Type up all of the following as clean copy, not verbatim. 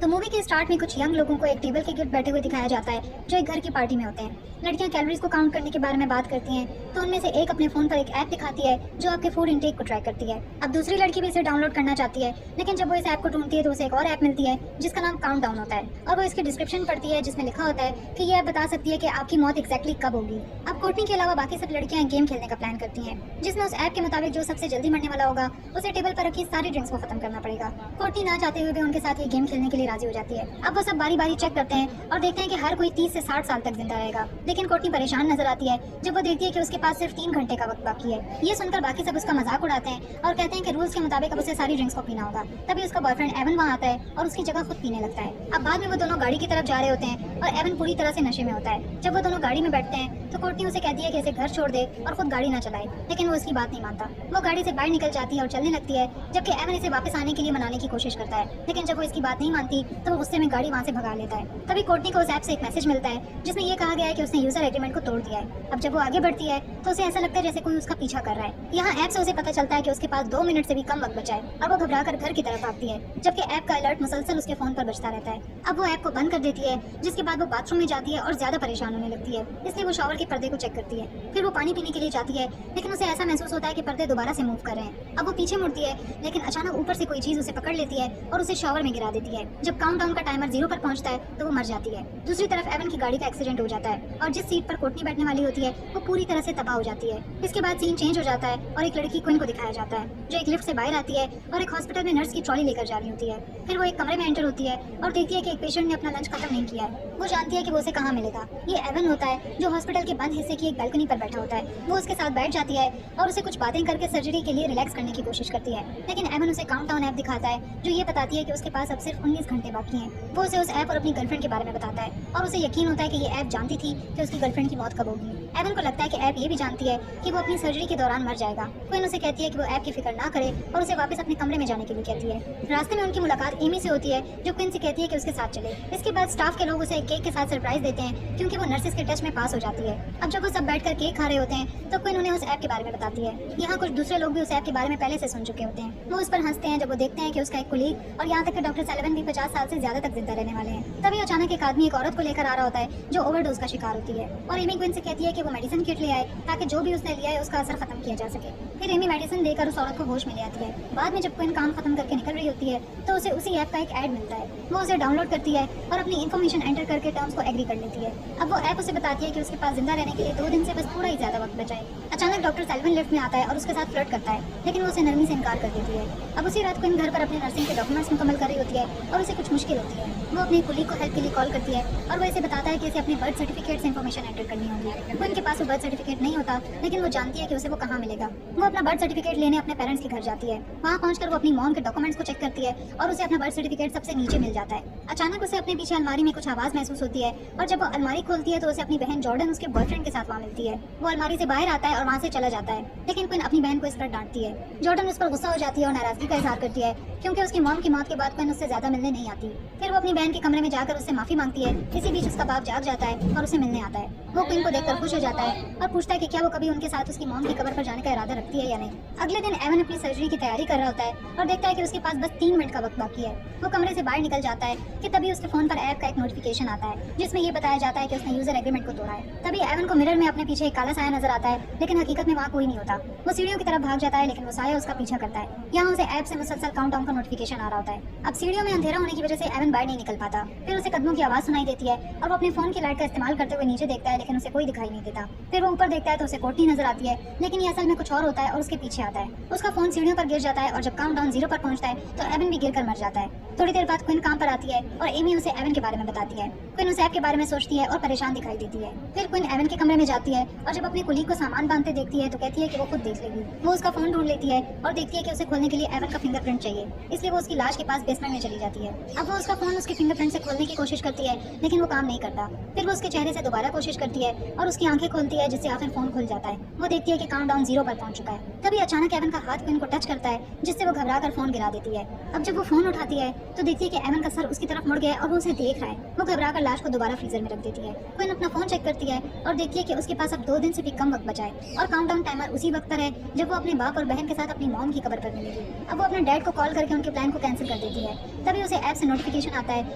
तो मूवी के स्टार्ट में कुछ यंग लोगों को एक टेबल के गिर्द बैठे हुए दिखाया जाता है जो एक घर की पार्टी में होते हैं। लड़कियां कैलोरीज को काउंट करने के बारे में बात करती हैं, तो उनमें से एक अपने फोन पर एक ऐप दिखाती है जो आपके फूड इंटेक को ट्रैक करती है। अब दूसरी लड़की भी इसे डाउनलोड करना चाहती है, लेकिन जब वो इस ऐप को ढूंढती है तो उसे एक और ऐप मिलती है जिसका नाम काउंटडाउन होता है, और वो इसकी डिस्क्रिप्शन पढ़ती है जिसमें लिखा होता है कि ये ऐप बता सकती है कि आपकी मौत एक्जैक्टली कब होगी। अब कोर्टनी के अलावा बाकी सब लड़कियां गेम खेलने का प्लान करती हैं, जिसमें उस ऐप के मुताबिक जो सबसे जल्दी मरने वाला होगा उसे टेबल पर रखी सारी ड्रिंक्स को खत्म करना पड़ेगा। कोर्टनी ना चाहते हुए भी उनके साथ ये गेम खेलने के लिए राजी हो जाती है। अब वो सब बारी बारी चेक करते हैं और देखते हैं कि हर कोई 30 से 60 साल तक जिंदा रहेगा, लेकिन कोर्टनी परेशान नजर आती है जब वो देखती है कि उसके पास सिर्फ 3 घंटे का वक्त बाकी है। ये सुनकर बाकी सब उसका मजाक उड़ाते हैं और कहते हैं कि रूल्स के मुताबिक अब उसे सारी ड्रिंक्स को पीना होगा। तभी उसका बॉयफ्रेंड एवन वहाँ आता है और उसकी जगह खुद पीने लगता है। अब बाद में वो दोनों गाड़ी की तरफ जा रहे होते हैं और एवन पूरी तरह से नशे में होता है। जब वो दोनों गाड़ी में बैठते हैं तो कोर्टनी उसे कहती है कि इसे घर छोड़ दे और खुद गाड़ी ना चलाए, लेकिन वो उसकी बात नहीं मानता। वो गाड़ी से बाहर निकल जाती है और चलने लगती है, जबकि एवन इसे वापस आने के लिए मनाने की कोशिश करता है, लेकिन जब वो इसकी बात नहीं मानती तो वो गुस्से में गाड़ी वहाँ से भगा लेता है। तभी कोर्टनी को उस ऐप से एक मैसेज मिलता है जिसमें ये कहा गया है कि उसने यूजर एग्रीमेंट को तोड़ दिया है। अब जब वो आगे बढ़ती है तो उसे ऐसा लगता है जैसे कोई उसका पीछा कर रहा है। यहाँ ऐप से उसे पता चलता है कि उसके पास 2 मिनट से भी कम वक्त बचा है और वो घबराकर घर की तरफ भागती है, जबकि ऐप का अलर्ट मुसलसल उसके फोन पर बजता रहता है। अब वो ऐप को बंद कर देती है, जिसके बाद वो बाथरूम में जाती है और ज्यादा परेशान होने लगती है, इसलिए वो शॉवर के पर्दे को चेक करती है। फिर वो पानी पीने के लिए जाती है, लेकिन उसे ऐसा महसूस होता है कि पर्दे दोबारा से मूव कर रहे हैं। अब वो पीछे मुड़ती है, लेकिन अचानक ऊपर से कोई चीज उसे पकड़ लेती है और उसे शॉवर में गिरा देती है। जब काउंटडाउन का टाइमर 0 पर पहुंचता है तो वो मर जाती है। दूसरी तरफ एवन की गाड़ी का एक्सीडेंट हो जाता है और जिस सीट पर कोर्टनी बैठने वाली होती है वो पूरी तरह से तबाह हो जाती है। इसके बाद सीन चेंज हो जाता है और एक लड़की क्विन को दिखाया जाता है जो एक लिफ्ट से बाहर आती है और एक हॉस्पिटल में नर्स की ट्रॉली लेकर जा रही होती है। फिर वो एक कमरे में एंटर होती है और देखती है कि एक पेशेंट ने अपना लंच खत्म नहीं किया है। वो जानती है कि वो उसे कहाँ मिलेगा। ये एवन होता है जो हॉस्पिटल के बंद हिस्से की एक बालकनी पर बैठा होता है। वो उसके साथ बैठ जाती है और उसे कुछ बातें करके सर्जरी के लिए रिलैक्स करने की कोशिश करती है, लेकिन एवन उसे काउंटडाउन ऐप दिखाता है जो ये बताती है कि उसके पास अब सिर्फ 19 घंटे बाकी हैं। वो उसे उस ऐप और अपनी गर्लफ्रेंड के बारे में बताता है और उसे यकीन होता है कि ये ऐप जानती थी कि उसकी गर्लफ्रेंड की मौत कब होगी। एवन को लगता है कि ऐप ये भी जानती है कि वो अपनी सर्जरी के दौरान मर जाएगा। क्विन उसे कहती है कि वो ऐप की फिक्र ना करे और उसे वापस अपने कमरे में जाने के लिए कहती है। रास्ते में उनकी मुलाकात एमी से होती है जो क्विन से कहती है कि उसके साथ चले। इसके बाद स्टाफ के लोग उसे एक केक के साथ सरप्राइज देते हैं क्योंकि वो नर्सेस के टेस्ट में पास हो जाती है। अब जब वो सब बैठकर केक खा रहे होते हैं तो क्विन उन्हें उस ऐप के बारे में बताती है। यहाँ कुछ दूसरे लोग भी उस ऐप के बारे में पहले से सुन चुके होते हैं। वो उस पर हंसते हैं जब वो देखते हैं कि उसका एक कुलीग और यहाँ तक कि डॉक्टर सैलिवन भी 50 साल से ज्यादा तक जिंदा रहने वाले हैं। तभी अचानक एक आदमी एक औरत को लेकर आ रहा होता है जो ओवरडोज का शिकार होती है और एमी क्विन से कहती है कि वो मेडिसिन किट ले आए ताकि जो भी उसने लिया है उसका असर खत्म किया जा सके। फिर एमी मेडिसिन देकर उस औरत को होश में ले आती है। बाद में जब क्विन काम खत्म करके निकल रही होती है तो उसे उसी ऐप का एक ऐड मिलता है। वो उसे डाउनलोड करती है और अपनी इन्फॉर्मेशन एंटर करके टर्म्स को एग्री कर लेती है। अब वो ऐप उसे बताती है कि उसके पास जिंदा रहने के लिए 2 दिन से बस थोड़ा ही ज्यादा वक्त बचा है। अचानक डॉक्टर सैलिवन लिफ्ट में आता है और उसके साथ फ्लर्ट करता है, लेकिन वो उसे नरमी से इनकार कर देती है। अब उसी रात क्विन घर पर अपने नर्सिंग के डॉक्यूमेंट्स मुकम्मल कर रही होती है और उसे कुछ मुश्किल होती है। वो अपने कुलीग को हेल्प के लिए कॉल करती है और वो इसे बताता है कि इसे अपने बर्थ सर्टिफिकेट से इन्फॉर्मेशन एंटर करनी होगी। क्विन के पास वो बर्थ सर्टिफिकेट नहीं होता, लेकिन वो जानती है कि उसे वो कहाँ मिलेगा। वो अपना बर्थ सर्टिफिकेट लेने अपने पेरेंट्स के घर जाती है। वहाँ पहुंचकर वो अपनी मॉम के डॉक्यूमेंट्स को चेक करती है और उसे अपना बर्थ सर्टिफिकेट सबसे नीचे मिल जाता है। अचानक उसे अपने पीछे अलमारी में कुछ आवाज महसूस होती है और जब वो अलमारी खोलती है तो उसे अपनी बहन जॉर्डन उसके बॉयफ्रेंड के साथ वहाँ मिलती है। वो अलमारी से बाहर आता है और वहाँ से चला जाता है, लेकिन क्विन अपनी बहन को इस पर डांटती है। जॉर्डन उस पर गुस्सा हो जाती है और नाराजगी का इजहार करती है क्योंकि उसकी मॉम की मौत के बाद क्विन उससे ज्यादा मिलने नहीं आती। फिर वो अपनी बहन के कमरे में जाकर उससे माफी मांगती है। इसी बीच उसका बाप जाग जाता है और उसे मिलने आता है। वो क्विन को देखकर खुश हो जाता है और पूछता है कि क्या वो कभी उनके साथ उसकी मॉम की कब्र पर जाने का इरादा रखती है या नहीं। अगले दिन एवन अपनी सर्जरी की तैयारी कर रहा होता है और देखता है कि उसके पास बस 3 मिनट का वक्त बाकी है। वो कमरे से बाहर निकल जाता है कि तभी उसके फोन पर ऐप का एक नोटिफिकेशन आता है जिसमें ये बताया जाता है कि उसने यूजर एग्रीमेंट को तोड़ा है। तभी एवन को मिरर में अपने पीछे एक काला साया नजर आता है, लेकिन हकीकत में वहाँ कोई नहीं होता। वो सीढ़ियों की तरफ भाग जाता है, लेकिन वो साया उसका पीछा करता है। यहाँ उसे ऐप से मुसलसल काउंटडाउन का नोटिफिकेशन आ रहा होता है। अब सीढ़ियों में अंधेरा होने की वजह से एवन बाहर नहीं निकल पाता। फिर उसे कदमों की आवाज सुनाई देती है और वो अपने फोन की लाइट का इस्तेमाल करते हुए नीचे देखता है, लेकिन उसे कोई दिखाई नहीं देता। फिर वो ऊपर देखता है तो उसे कोर्टनी नजर आती है, लेकिन ये असल में कुछ और होता है और उसके पीछे आता है। उसका फोन सीढ़ियों पर गिर जाता है और जब काउंटडाउन 0 पर पहुंचता है तो एवन भी गिरकर मर जाता है। थोड़ी देर बाद क्विन काम पर आती है और एमी उसे एवन के बारे में बताती है। क्विन उस ऐप के बारे में सोचती है और परेशान दिखाई देती है। फिर क्विन एवन के कमरे में जाती है और जब अपने कुलीग को सामान बांधते देखती है तो कहती है कि वो खुद देख लेगी। वो उसका फोन ढूंढ लेती है और देखती है कि उसे खोलने के लिए एवन का फिंगरप्रिंट चाहिए, इसलिए वो उसकी लाश के पास बेसमेंट में चली जाती है। अब वो उसका फोन उसके फिंगरप्रिंट से खोलने की कोशिश करती है, लेकिन वो काम नहीं करता। फिर वो उसके चेहरे से दोबारा कोशिश करती है और उसकी आंखें खोलती है, जिससे आखिर फोन खुल जाता है। वो देखती है कि काउंटडाउन 0 पर पहुंच चुका है। तभी अचानक एवन का हाथ क्विन को टच करता है, जिससे वो घबरा कर फोन गिरा देती है। अब जब वो फोन उठाती है तो देखती है कि एवन का सर उसकी तरफ मुड़ गया और वो उसे देख रहा है। वो घबरा कर लाश को दोबारा फ्रीजर में रख देती है। क्विन अपना फोन चेक करती है और देखती है कि उसके पास अब 2 दिन से भी कम वक्त बचा है और काउंटडाउन टाइमर उसी वक्त पर है जब वो अपने बाप और बहन के साथ अपनी मॉम की कब्र पर मिलेगी। करेगी। अब वो अपने डैड को कॉल करके उनके प्लान को कैंसिल कर देती है। तभी उसे ऐप से नोटिफिकेशन आता है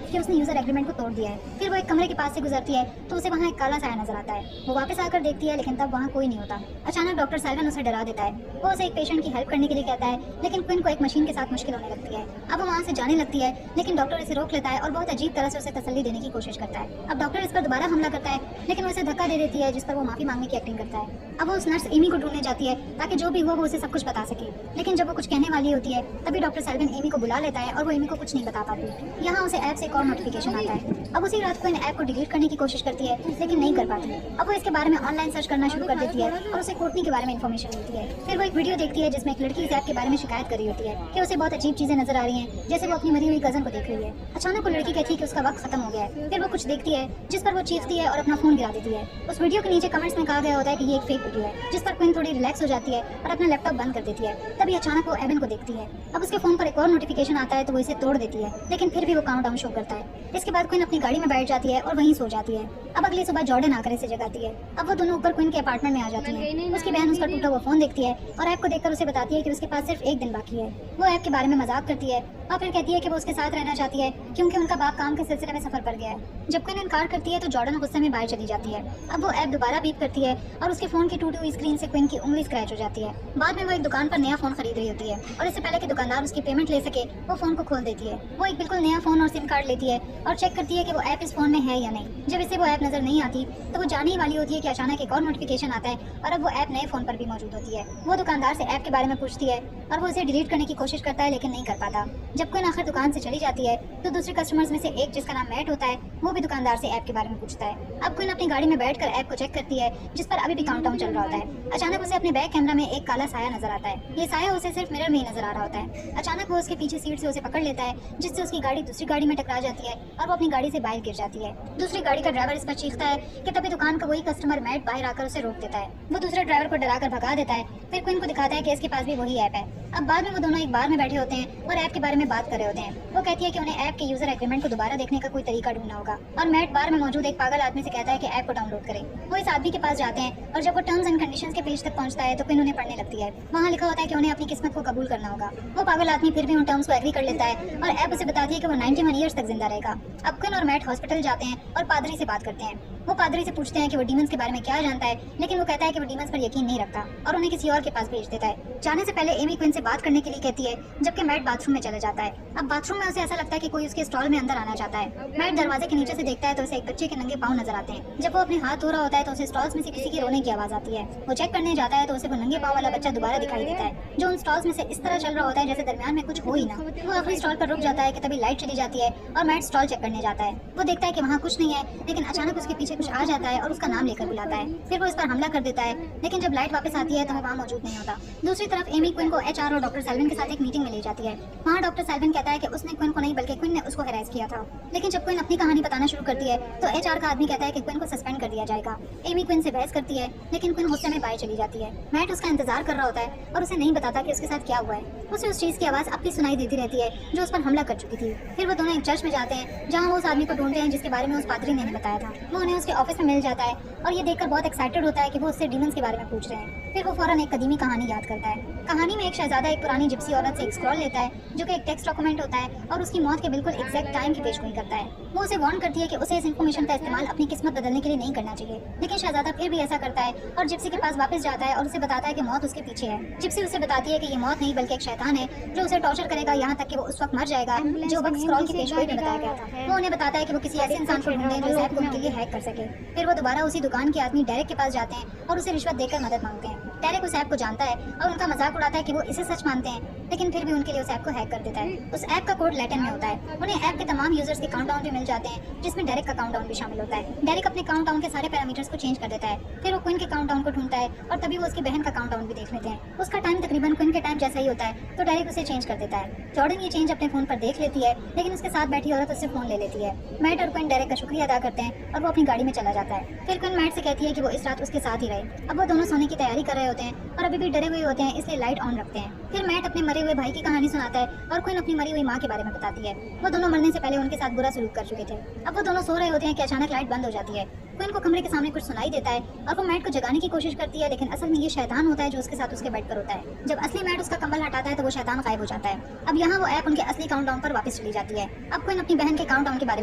कि उसने यूजर एग्रीमेंट को तोड़ दिया है। फिर वो एक कमरे के पास से गुजरती है तो उसे वहाँ एक काला साया नजर आता है। वो वापस आकर देखती है लेकिन तब वहाँ कोई नहीं होता। अचानक डॉक्टर साइवन उसे डरा देता है। वो उसे एक पेशेंट की हेल्प करने के लिए कहता है, लेकिन क्विन को एक मशीन के साथ मुश्किल होने लगती है। अब वो वहाँ से जाने लगती है लेकिन डॉक्टर इसे रोक लेता है और बहुत अजीब तरह से उसे तसल्ली देने की कोशिश करता है। अब डॉक्टर इस पर दोबारा हमला करता है लेकिन वो इसे धक्का दे देती है, जिस पर वो माफी मांगने की एक्टिंग करता है। अब वो उस नर्स एमी को ढूंढने जाती है ताकि जो भी हुआ वो उसे सब कुछ बता सके। लेकिन जब वो कुछ कहने वाली होती है तभी डॉक्टर साइवन एमी को बुला लेता है और वो एमी को कुछ नहीं बता पाती। यहाँ उसे ऐप से एक और नोटिफिकेशन आता है। अब उसी रात को इन ऐप को डिलीट करने की कोशिश करती है लेकिन नहीं कर पाती। अब वो इसके बारे में ऑनलाइन सर्च करना शुरू कर देती है और उसे कोर्टनी के बारे में इन्फॉर्मेशन मिलती है। फिर वो एक वीडियो देखती है जिसमें एक लड़की इस ऐप के बारे में शिकायत कर रही होती है कि उसे बहुत अजीब चीजें नजर आ रही हैं, जैसे वो अपनी मरी हुई कजन को देख रही है। अचानक वो लड़की कहती है कि उसका वक्त खत्म हो गया है। फिर वो कुछ देखती है जिस पर वो चीखती है और अपना फोन गिरा देती है। उस वीडियो के नीचे कमेंट्स में कहा गया होता है कि ये एक फेक वीडियो है, जिस पर क्वीन थोड़ी रिलैक्स हो जाती है और अपना लैपटॉप बंद कर देती है। तभी अचानक वो एवन को देखती है। अब उसके फोन पर एक और नोटिफिकेशन आता है तो वो इसे तोड़ देती है, लेकिन फिर भी वो काउंटडाउन शो करता है। इसके बाद क्वीन अपनी गाड़ी में बैठ जाती है और वहीं सो जाती है। अब अगली सुबह जॉर्डन आकर इसे जगाती है। अब वो दोनों ऊपर क्वीन के अपार्टमेंट में आ जाती है। उसकी बहन उसका टूटा हुआ फोन देखती है और ऐप को देखकर उसे बताती है कि उसके पास सिर्फ एक दिन बाकी है। वो ऐप के बारे में मजाक करती है और फिर कहती है कि वो उसके साथ रहना चाहती है क्योंकि उनका बाप काम के सिलसिले में सफर पर गया है। जब क्वीन इनकार करती है तो जॉर्डन गुस्से में बाहर चली जाती है। अब वो ऐप दोबारा बीप करती है और उसके फोन की टूटी हुई स्क्रीन से क्वीन की उंगली स्क्रैच हो जाती है। बाद में वो एक दुकान पर नया फोन खरीद रही होती है और इससे पहले कि दुकानदार उसकी पेमेंट ले सके वो फोन को खोल देती है। वो एक बिल्कुल नया फोन और सिम कार्ड लेती है और चेक करती है कि वो ऐप इस फोन में है या नहीं। जब इसे वो ऐप नजर नहीं आती तो वो जाने ही वाली होती है कि अचानक एक और नोटिफिकेशन आता है और अब वो ऐप नए फोन पर भी मौजूद होती है। वो दुकानदार से ऐप के बारे में पूछती है और वो इसे डिलीट करने की कोशिश करता है लेकिन नहीं कर पाता। जब क्वीन आखिर दुकान से चली जाती है तो दूसरे कस्टमर्स में से एक जिसका नाम मैट होता है वो भी दुकानदार से ऐप के बारे में पूछता है। अब क्वीन अपनी गाड़ी में बैठकर ऐप को चेक करती है जिस पर अभी भी काउंटडाउन चल रहा होता है। अचानक उसे अपने बैक कैमरा में एक काला साया नजर आता है। ये साया उसे सिर्फ मिरर में ही नजर आ रहा होता है। अचानक वो उसके पीछे सीट से उसे पकड़ लेता है जिससे उसकी गाड़ी दूसरी गाड़ी में टकरा जाती है और वो अपनी गाड़ी से बाहर गिर जाती है। दूसरी गाड़ी का ड्राइवर इस पर चीखता है कि तभी दुकान का वही कस्टमर मैट बाहर आकर उसे रोक देता है। वो दूसरे ड्राइवर को डराकर भगा देता है। फिर क्वीन को दिखाता है कि इसके पास भी वही ऐप है। अब बाद में वो दोनों एक बार में बैठे होते हैं और ऐप के बारे में बात कर रहे होते हैं। वो कहती है कि उन्हें ऐप के यूजर एग्रीमेंट को दोबारा देखने का कोई तरीका ढूंढना होगा और मैट बार में मौजूद एक पागल आदमी से कहता है कि ऐप को डाउनलोड करें। वो इस आदमी के पास जाते हैं और जब वो टर्म्स एंड कंडीशंस के पेज तक पहुंचता है तो क्वीन उन्हें पढ़ने लगती है। वहाँ लिखा होता है कि उन्हें अपनी किस्मत को कबूल करना होगा। वो पागल आदमी फिर भी उन टर्म्स को एग्री कर लेता है और ऐप उसे बताती है कि वो 91 ईयर्स तक जिंदा रहेगा। अब क्वीन और मैट हॉस्पिटल जाते हैं और पादरी से बात करते हैं। वो पादरी से पूछते हैं कि वो डीमंस के बारे में क्या जानता है, लेकिन वो कहता है कि वो डीमंस पर यकीन नहीं रखता और उन्हें किसी और के पास भेज देता है। जाने से पहले एमी क्वीन से बात करने के लिए कहती है जबकि मैट बाथरूम में चला जाता है। अब बाथरूम में उसे ऐसा लगता है कि कोई उसके स्टॉल में अंदर आना चाहता है। मैट दरवाजे के नीचे से देखता है तो उसे एक बच्चे के नंगे पाँव नजर आते हैं। जब वो अपने हाथ धो रहा होता है तो उसे स्टॉल्स में से किसी के रोने की आवाज आती है। वो चेक करने जाता है तो उसे वो नंगे पाँव वाला बच्चा दोबारा दिखाई देता है जो उन स्टॉल्स में से इस तरह चल रहा होता है जैसे दरमियान में कुछ हो ही ना। वो आखिरी स्टॉल पर रुक जाता है कि तभी लाइट चली जाती है और मैट स्टॉल चेक करने जाता है। वो देखता है कि वहाँ कुछ नहीं है, लेकिन अचानक उसके पीछे कुछ आ जाता है और उसका नाम लेकर बुलाता है। फिर वो इस पर हमला कर देता है, लेकिन जब लाइट वापस आती है तो वो वहाँ मौजूद नहीं होता। दूसरी तरफ एमी क्वीन को एचआर और डॉक्टर साइवन के साथ एक मीटिंग में ले जाती है। वहाँ डॉक्टर साइवन कहता है कि उसने क्वीन को नहीं बल्कि क्वीन ने उसको हैरेस किया था। लेकिन जब क्वीन अपनी कहानी बताना शुरू करती है तो एचआर का आदमी कहता है कि क्वीन को सस्पेंड कर दिया जाएगा। एमी क्वीन से बहस करती है लेकिन क्वीन गुस्से में बाहर चली जाती है। मैट उसका इंतजार कर रहा होता है और उसे नहीं बताता कि उसके साथ क्या हुआ है। उसे उस चीज की आवाज अब भी सुनाई देती रहती है जो उस पर हमला कर चुकी थी। फिर वो दोनों एक चर्च में जाते हैं जहाँ वो उस आदमी को ढूंढते हैं जिसके बारे में उस पादरी ने बताया था। वो उन्हें उसके ऑफिस में मिल जाता है और ये देखकर बहुत एक्साइटेड होता है कि वो उससे डीमंस के बारे में पूछ रहे हैं। फिर वो फौरन एक कदीमी कहानी याद करता है। कहानी में एक शहजादा एक पुरानी जिप्सी औरत से एक स्क्रॉल लेता है जो कि एक टेक्स्ट डॉक्यूमेंट होता है और उसकी मौत के बिल्कुल एग्जैक्ट टाइम की पेशगोई करता है। वो उसे वार्न करती है कि उसे इस इंफॉर्मेशन का इस्तेमाल अपनी किस्मत बदलने के लिए नहीं करना चाहिए, लेकिन शहजादा फिर भी ऐसा करता है और जिप्सी के पास वापस जाता है और उसे बताता है कि मौत उसके पीछे है। जिप्सी उसे बताती है कि ये मौत नहीं बल्कि एक शैतान है जो उसे टॉर्चर करेगा यहाँ तक कि वो उस वक्त मर जाएगा जो वक्त स्क्रॉल की पेशगोई में बताया गया था। वो उन्हें बताता है कि वो किसी ऐसे इंसान को ढूंढें जो ऐप को उनके लिए हैक कर सके। फिर वो दोबारा उसी दुकान के आदमी डेरेक के पास जाते हैं और उसे रिश्वत देकर मदद मांगते हैं। डेरेक उस ऐप को जानता है और उनका मजाक उड़ाता है कि वो इसे सच मानते हैं, लेकिन फिर भी उनके लिए उस ऐप को हैक कर देता है। उस ऐप का कोड लैटिन में होता है। उन्हें ऐप के तमाम यूजर्स के काउंटडाउन भी मिल जाते हैं जिसमें डेरेक का काउंटडाउन भी शामिल होता है। डेरेक अपने काउंटडाउन के सारे पैरामीटर्स को चेंज कर देता है। फिर वो क्वीन के काउंटडाउन को ढूंढता है और तभी वो उसकी बहन का काउंटडाउन भी देख लेते हैं। उसका टाइम तकरीबन क्वीन के टाइम जैसा ही होता है तो डेरेक उसे चेंज कर देता है। जॉर्डन ये चेंज अपने फोन पर देख लेती है, लेकिन उसके साथ बैठी औरत उससे फोन ले लेती है। मैट और क्वीन डेरेक का शुक्रिया अदा करते हैं और वो अपनी गाड़ी में चला जाता है। फिर क्वीन मैट से कहती है कि वो इस रात उसके साथ ही रहे। अब वो दोनों सोने की तैयारी कर रहे होते हैं और अभी भी डरे हुए होते हैं, इसलिए लाइट ऑन रखते हैं। फिर मैट अपने मरे हुए भाई की कहानी सुनाता है और क्विन अपनी मरी हुई माँ के बारे में बताती है। वो दोनों मरने से पहले उनके साथ बुरा सलूक कर चुके थे। अब वो दोनों सो रहे होते हैं कि अचानक लाइट बंद हो जाती है। क्विन को कमरे के सामने कुछ सुनाई देता है और वो मैट को जगाने की कोशिश करती है, लेकिन असल में ये शैतान होता है जो उसके साथ उसके बेड पर होता है। जब असली मैट उसका कंबल हटाता है तो वो शैतान गायब हो जाता है। अब यहाँ वो ऐप उनके असली काउंटडाउन पर वापस चली जाती है। अब क्विन अपनी बहन के काउंटडाउन के बारे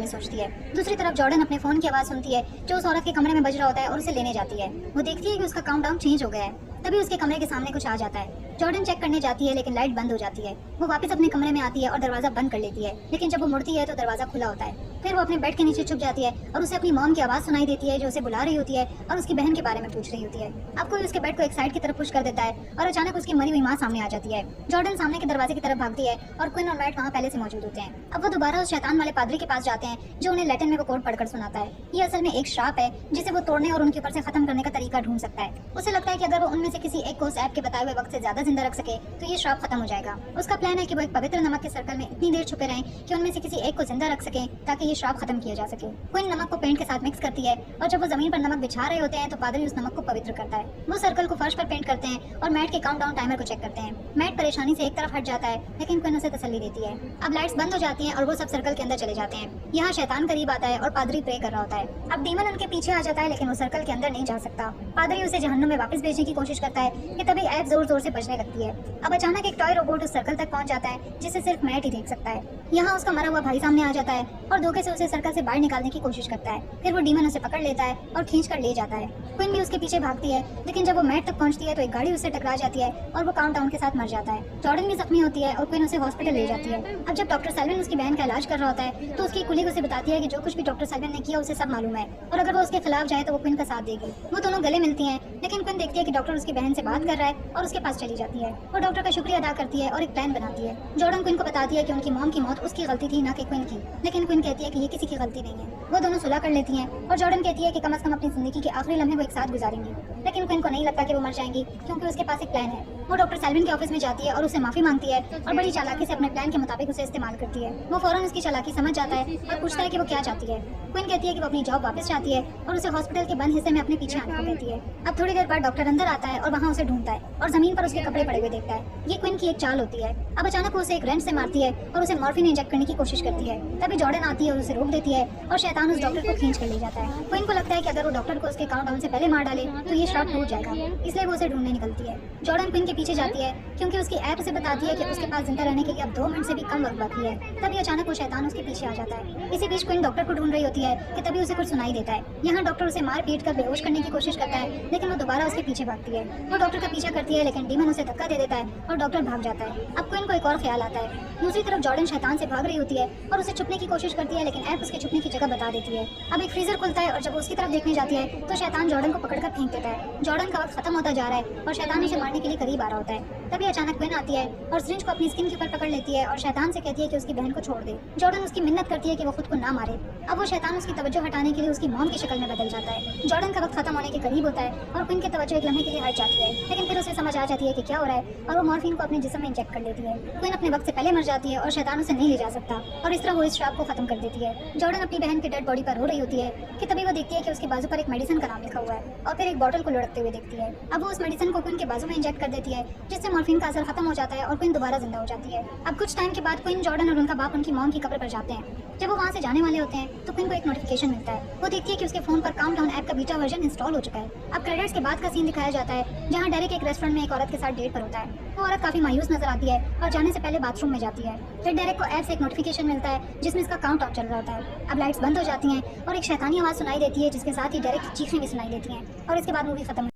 में सोचती है। दूसरी तरफ जॉर्डन अपने फोन की आवाज सुनती है जो उस औरत के कमरे में बज रहा होता है और उसे लेने जाती है। वो देखती है कि उसका काउंटडाउन चेंज हो गया है। तभी उसके कमरे के सामने कुछ आ जाता है। जॉर्डन चेक करने जाती है लेकिन लाइट बंद हो जाती है। वो वापस अपने कमरे में आती है और दरवाजा बंद कर लेती है, लेकिन जब वो मुड़ती है तो दरवाजा खुला होता है। फिर वो अपने बेड के नीचे छुप जाती है और उसे अपनी मॉम की आवाज सुनाई देती है जो उसे बुला रही होती है और उसकी बहन के बारे में पूछ रही होती है। अब कोई उसके बेड को एक साइड की तरफ पुश कर देता है और अचानक उसकी मरी हुई माँ सामने आ जाती है। जॉर्डन सामने के दरवाजे की तरफ भागती है और क्विन और मैट वहाँ पहले से मौजूद होते हैं। अब वो दोबारा उस शैतान वाले पादरी के पास जाते हैं जो उन्हें लैटिन में वो कोड पढ़कर सुनाता है। ये असल में एक श्राप है जिसे वो तोड़ने और उनके ऊपर से खत्म करने का तरीका ढूंढ सकता है। उसे लगता है कि अगर वो उनमें से किसी एक को उस ऐप के बताए हुए वक्त से ज्यादा जिंदा रख सके तो ये श्राप खत्म हो जाएगा। उसका प्लान है कि वो एक पवित्र नमक के सर्कल में इतनी देर छुपे रहें कि उनमें से किसी एक को जिंदा रख सके ताकि ये श्राप खत्म किया जा सके। क्विन नमक को पेंट के साथ मिक्स करती है और जब वो जमीन पर नमक बिछा रहे होते हैं तो पादरी उस नमक को पवित्र करता है। वो सर्कल को फर्श पर पेंट करते हैं और मैट के काउंटडाउन टाइमर को चेक करते हैं। मैट परेशानी से एक तरफ हट जाता है लेकिन क्विन उसे तसल्ली देती है। अब लाइट्स बंद हो जाती हैं और वो सब सर्कल के अंदर चले जाते हैं। यहाँ शैतान करीब आता है और पादरी प्रे कर रहा होता है। अब डीमन उनके पीछे आ जाता है लेकिन वो सर्कल के अंदर नहीं जा सकता। पादरी उसे जहन्नुम में वापस भेजने की कोशिश करता है कि तभी ऐप जोर जोर से बजने लगती है। अब अचानक एक टॉय रोबोट उस सर्कल तक पहुंच जाता है जिसे सिर्फ मैट ही देख सकता है। यहाँ उसका मरा हुआ भाई सामने आ जाता है और धोखे से उसे सर्कल से बाहर निकालने की कोशिश करता है। फिर वो डीमन उसे पकड़ लेता है और खींच कर ले जाता है। क्विन भी उसके पीछे भागती है लेकिन जब वो मैट तक पहुंचती है तो एक गाड़ी उससे टकरा जाती है और वो काउंटडाउन के साथ मर जाता है। जॉर्डन भी जख्मी होती है और क्विन उसे हॉस्पिटल ले जाती है। अब जब डॉक्टर सेल्विन उसकी बहन का इलाज कर रहा होता है तो उसकी कुलीग उसे बताती है कि जो कुछ भी डॉक्टर सेल्विन ने किया उसे सब मालूम है और अगर वो उसके खिलाफ जाए तो वो क्विन का साथ देगी। वो दोनों गले मिलती हैं लेकिन क्विन देखती है कि डॉक्टर उसकी बहन से बात कर रहा है और उसके पास चली जाती है। वो डॉक्टर का शुक्रिया अदा करती है और एक प्लान बनाती है। जॉर्डन क्विन को बताती है कि उनकी मॉम की मौत उसकी गलती थी ना कि क्विन की, लेकिन क्विन कहती है कि ये किसी की गलती नहीं है। वो दोनों सुलह कर लेती हैं और जॉर्डन कहती है कि कम से कम अपनी जिंदगी के आखिरी लम्हे वो एक साथ गुजारेंगी, लेकिन क्विन को नहीं लगता कि वो मर जाएंगी क्योंकि उसके पास एक प्लान है। वो डॉक्टर सेल्विन के ऑफिस में जाती है और उससे माफी मांगती है और बड़ी चालाकी से अपने प्लान के मुताबिक उसे इस्तेमाल करती है। वो फौरन उसकी चालाकी समझ जाता है और पूछता है कि वो क्या चाहती है। क्विन कहती है कि वो अपनी जॉब वापस चाहती है और उसे हॉस्पिटल के बंद हिस्से में अपने पीछे आने को कहती है। अब थोड़ी देर बाद डॉक्टर अंदर आता है और वहाँ उसे ढूंढता है और जमीन पर उसके कपड़े पड़े हुए देखता है। ये क्विन की एक चाल होती है। अब अचानक वो उसे एक रेंच से मारती है और उसे मॉर्फिन इंजेक्ट करने की कोशिश करती है। तभी जॉर्डन आती है और उसे रोक देती है और शैतान उस डॉक्टर को खींच कर ले जाता है। क्विन को लगता है कि अगर वो डॉक्टर को उसके काउंटडाउन से पहले मार डाले तो ये श्राप टूट जाएगा, इसलिए वो उसे ढूंढने निकलती है। जॉर्डन क्विन के पीछे जाती है क्योंकि उसकी ऐप उसे बताती है कि उसके पास जिंदा रहने के लिए अब 2 मिनट से भी कम वक्त बाकी है। तभी अचानक वो शैतान उसके पीछे आ जाता है। इसी बीच क्विन डॉक्टर को ढूंढ रही होती है कि तभी उसे कुछ सुनाई देता है। यहाँ डॉक्टर उसे मार पीट कर बेहोश करने की कोशिश करता है लेकिन वो दोबारा उसके पीछे भागती है। वो डॉक्टर का पीछा करती है लेकिन डीमन उसे धक्का दे देता है और डॉक्टर भाग जाता है। अब क्विन को एक और ख्याल आता है। दूसरी तरफ जॉर्डन शैतान से भाग रही होती है और उसे छुपने की कोशिश करती है लेकिन ऐप उसके छुपने की जगह बता देती है। अब एक फ्रीजर खुलता है और जब वो उसकी तरफ देखने जाती है तो शैतान जॉर्डन को पकड़कर फेंक देता है। जॉर्डन का वक्त खत्म होता जा रहा है और शैतान उसे मारने के लिए करीब आ रहा होता है। तभी अचानक क्विन आती है और सिरिंज को अपनी स्किन के ऊपर पकड़ लेती है और शैतान से कहती है कि उसकी बहन को छोड़ दे। जॉर्डन उसकी मिन्नत करती है कि वो खुद को ना मारे। अब वो शैतान उसकी तवज्जो हटाने के लिए उसकी मॉम की शक्ल में बदल जाता है। जॉर्डन का वक्त खत्म होने के करीब होता है और क्विन की तवज्जो एक लम्हे के लिए हट जाती है, लेकिन फिर उसे समझ आ जाती है कि क्या हो रहा है और वो मॉर्फिन को अपने जिस्म में इंजेक्ट कर लेती है। क्विन अपने वक्त से पहले मर जाती है और शैतान उसे नहीं ले जा सकता और इस तरह वो इस श्राप को खत्म कर देती है। जॉर्डन अपनी बहन की डेड बॉडी पर रो रही होती है कि तभी वो देखती है कि उसके बाजू पर एक मेडिसिन का नाम लिखा हुआ है और फिर एक बॉटल को लुढ़कते हुए देखती है। अब वो उस मेडिसिन को क्विन के बाजू में इंजेक्ट कर देती है जिससे मॉर्फिन का असर खत्म हो जाता है और क्विन दोबारा जिंदा हो जाती है। अब कुछ टाइम के बाद क्विन, जॉर्डन और उनका बाप उनकी मॉम की कब्र पर जाते हैं। जब वो वहाँ से जाने वाले होते हैं तो क्विन को एक नोटिफिकेशन मिलता है। वो देखती है कि उसके फोन पर काउंटडाउन ऐप का बीटा वर्जन इंस्टॉल हो चुका है। अब क्रेडिट्स के बाद का सीन दिखाया जाता है जहाँ डेरिक एक रेस्टोरेंट में एक औरत के साथ डेट पर होता है। वो औरत काफी मायूस नजर आती है और जाने से पहले बाथरूम में जाती है। फिर डेरिक को ऐप से एक नोटिफिकेशन मिलता है जिसमें इसका काउंटडाउन चल रहा होता है। अब लाइट्स बंद हो जाती हैं और एक शैतानी आवाज सुनाई देती है जिसके साथ ही डेरिक की चीखें भी सुनाई देती हैं और इसके बाद मूवी खत्म।